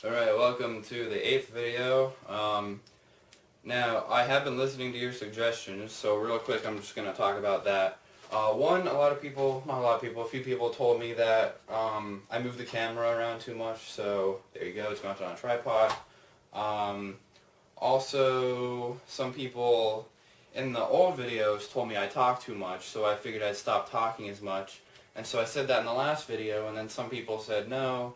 Alright, welcome to the 8th video. Now, I have been listening to your suggestions, so real quick I'm just going to talk about that. One, a few people told me that I move the camera around too much, so there you go, it's mounted on a tripod. Also, some people in the old videos told me I talk too much, so I figured I'd stop talking as much. And so I said that in the last video, and then some people said, no,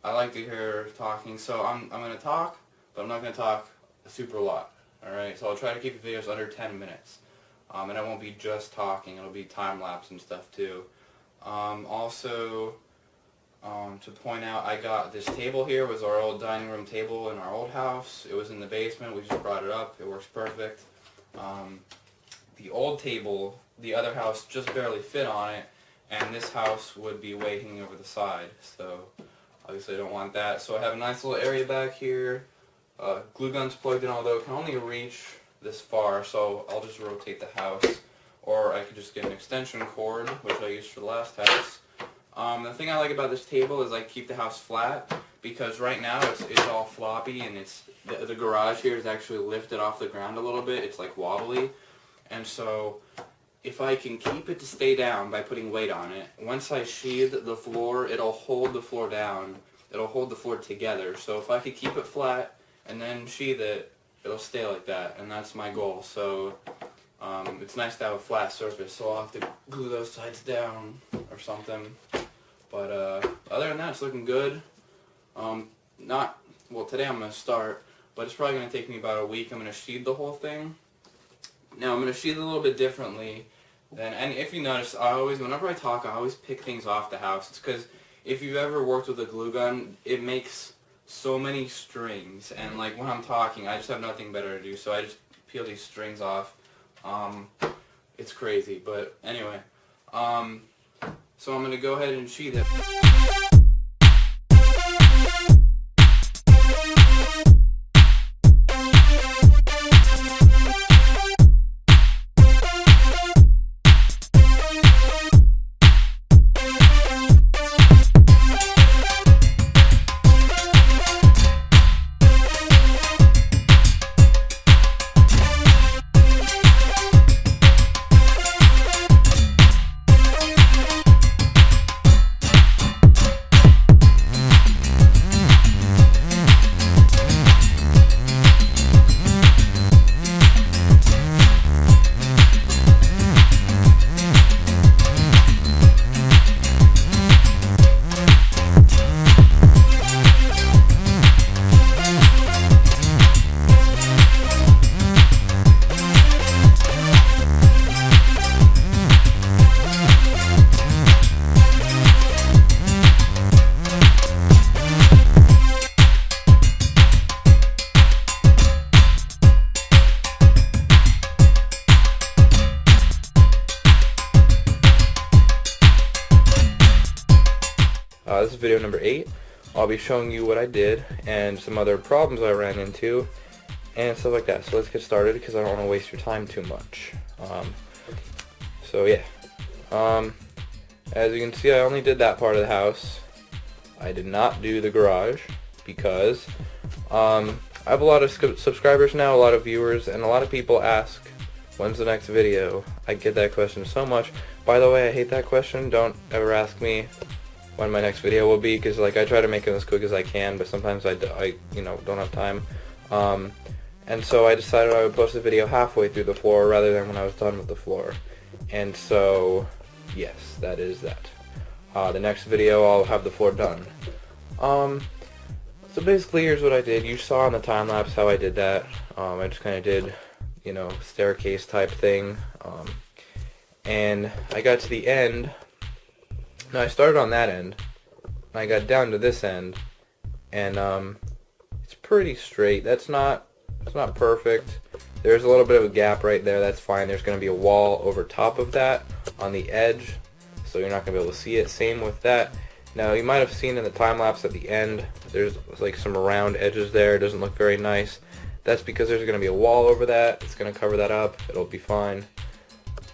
I like to hear talking, so I'm going to talk, but I'm not going to talk a super lot. Alright, so I'll try to keep the videos under 10 minutes. And I won't be just talking, it'll be time-lapse and stuff too. Also, to point out, I got this table here. It was our old dining room table in our old house. It was in the basement, we just brought it up, it works perfect. The old table, the other house just barely fit on it, and this house would be way hanging over the side, so obviously I don't want that. So I have a nice little area back here. Glue gun's plugged in, although it can only reach this far, so I'll just rotate the house. Or I could just get an extension cord, which I used for the last house. The thing I like about this table is I keep the house flat, because right now it's all floppy, and the garage here is actually lifted off the ground a little bit. It's like wobbly, and so if I can keep it to stay down by putting weight on it, once I sheathe the floor, it'll hold the floor down. It'll hold the floor together. So if I could keep it flat and then sheathe it, it'll stay like that, and that's my goal. So it's nice to have a flat surface, so I'll have to glue those sides down or something. But other than that, it's looking good. Today I'm going to start, but it's probably going to take me about a week. I'm going to sheathe the whole thing. Now I'm going to sheathe it a little bit differently and if you notice, whenever I talk, I always pick things off the house. It's because if you've ever worked with a glue gun, it makes so many strings, and like when I'm talking, I just have nothing better to do, so I just peel these strings off. It's crazy, but anyway, so I'm going to go ahead and sheathe it. This is video number 8. I'll be showing you what I did and some other problems I ran into and stuff like that. So let's get started, because I don't want to waste your time too much. So yeah. As you can see, I only did that part of the house. I did not do the garage because I have a lot of subscribers now, a lot of viewers, and a lot of people ask, when's the next video? I get that question so much. By the way, I hate that question. Don't ever ask me when my next video will be, because like I try to make it as quick as I can, but sometimes I don't have time. And so I decided I would post the video halfway through the floor rather than when I was done with the floor. And so yes, that is that. The next video I'll have the floor done. So basically here's what I did. You saw in the time lapse how I did that. I just kind of did, staircase type thing. And I got to the end. Now I started on that end, and I got down to this end, and it's pretty straight. It's not perfect. There's a little bit of a gap right there. That's fine. There's going to be a wall over top of that on the edge, so you're not going to be able to see it. Same with that. Now you might have seen in the time lapse at the end, there's like some round edges there. It doesn't look very nice. That's because there's going to be a wall over that. It's going to cover that up. It'll be fine.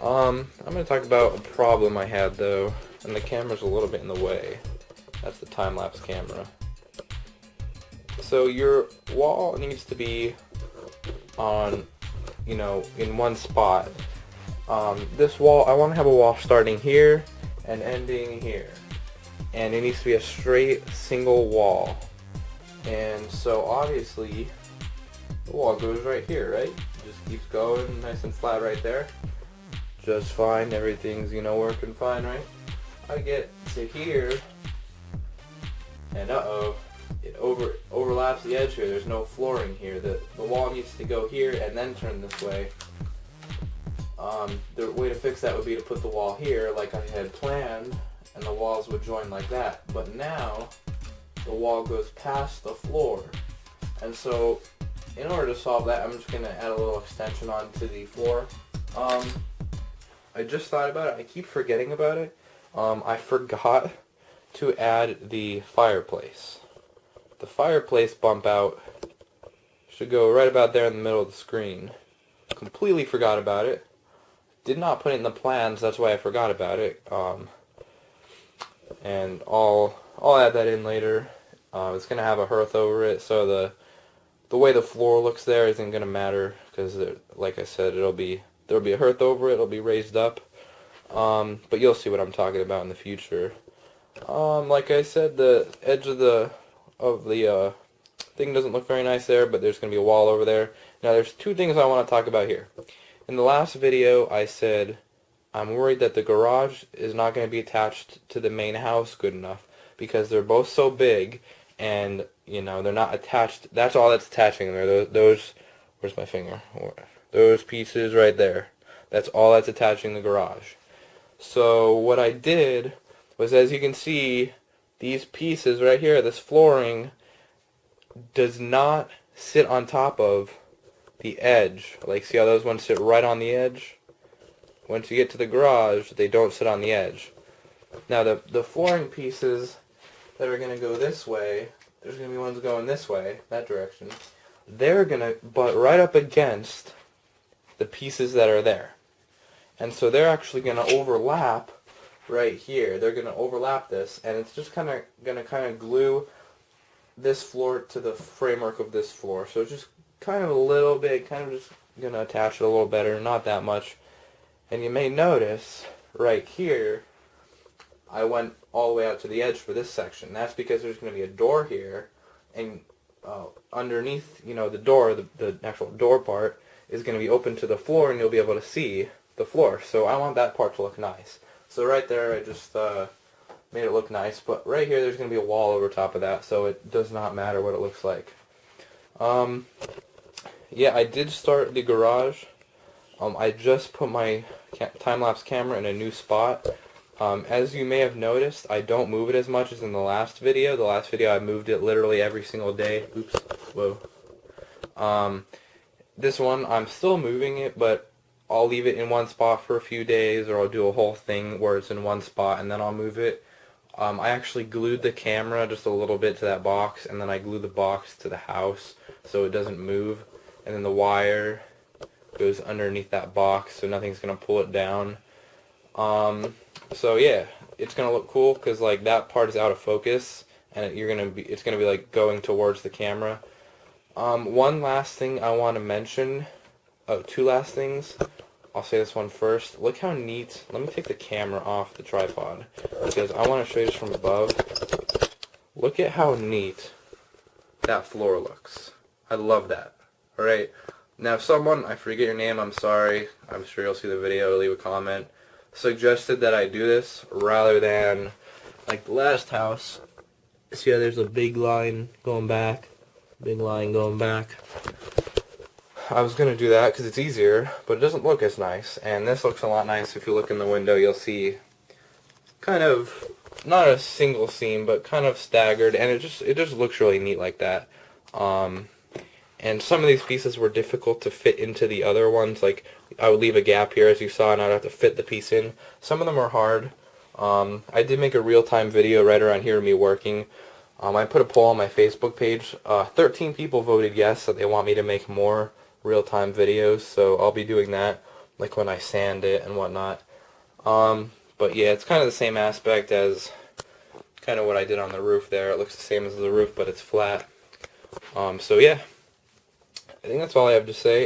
I'm going to talk about a problem I had though, and the camera's a little bit in the way. That's the time-lapse camera. So your wall needs to be on, you know, in one spot. This wall, I want to have a wall starting here and ending here. And it needs to be a straight single wall. And so obviously the wall goes right here, right? Just keeps going nice and flat right there. Just fine, everything's, you know, working fine, right? I get to here, and it overlaps the edge here. There's no flooring here. The wall needs to go here and then turn this way. The way to fix that would be to put the wall here like I had planned, and the walls would join like that. But now the wall goes past the floor, and so in order to solve that, I'm just going to add a little extension onto the floor. I just thought about it. I keep forgetting about it. I forgot to add the fireplace. The fireplace bump out should go right about there in the middle of the screen. Completely forgot about it. Did not put it in the plans, that's why I forgot about it. And I'll add that in later. It's going to have a hearth over it, so the way the floor looks there isn't going to matter, because like I said, there'll be a hearth over it, it'll be raised up. But you'll see what I'm talking about in the future. Like I said, the edge of the thing doesn't look very nice there, but there's going to be a wall over there. Now there's two things I want to talk about here. In the last video I said I'm worried that the garage is not going to be attached to the main house good enough, because they're both so big, and you know, they're not attached. That's all that's attaching there. Those where's my finger? Those pieces right there. That's all that's attaching the garage. So what I did was, as you can see, these pieces right here, this flooring, does not sit on top of the edge. Like, see how those ones sit right on the edge? Once you get to the garage, they don't sit on the edge. Now the flooring pieces that are going to go this way, there's going to be ones going this way, that direction. They're going to butt right up against the pieces that are there. And so they're actually going to overlap right here. They're going to overlap this, and it's just going to glue this floor to the framework of this floor. So it's just kind of a little bit, kind of just going to attach it a little better, not that much. And you may notice right here, I went all the way out to the edge for this section. That's because there's going to be a door here, and underneath, you know, the door, the actual door part is going to be open to the floor, and you'll be able to see the floor. So I want that part to look nice. So right there, I just made it look nice. But right here, there's going to be a wall over top of that, so it does not matter what it looks like. Yeah, I did start the garage. I just put my time-lapse camera in a new spot. As you may have noticed, I don't move it as much as in the last video. The last video, I moved it literally every single day. Oops. Whoa. This one, I'm still moving it, but I'll leave it in one spot for a few days, or I'll do a whole thing where it's in one spot, and then I'll move it. I actually glued the camera just a little bit to that box, and then I glued the box to the house so it doesn't move. And then the wire goes underneath that box, so nothing's going to pull it down. So yeah, it's going to look cool, because like that part is out of focus, and it's going to be like going towards the camera. One last thing I want to mention. Oh, two last things. I'll say this one first. Look how neat. Let me take the camera off the tripod, because I want to show you this from above. Look at how neat that floor looks. I love that. Alright. Now, if someone, I forget your name, I'm sorry. I'm sure you'll see the video, leave a comment, suggested that I do this rather than like the last house. See how there's a big line going back? Big line going back. I was going to do that because it's easier, but it doesn't look as nice. And this looks a lot nice. If you look in the window, you'll see kind of, not a single seam, but kind of staggered. And it just looks really neat like that. And some of these pieces were difficult to fit into the other ones. Like, I would leave a gap here, as you saw, and I'd have to fit the piece in. Some of them are hard. I did make a real-time video right around here of me working. I put a poll on my Facebook page. 13 people voted yes, that they want me to make more real-time videos, so I'll be doing that, like when I sand it and whatnot. But yeah, it's kind of the same aspect as kind of what I did on the roof there. It looks the same as the roof, but it's flat. So yeah, I think that's all I have to say.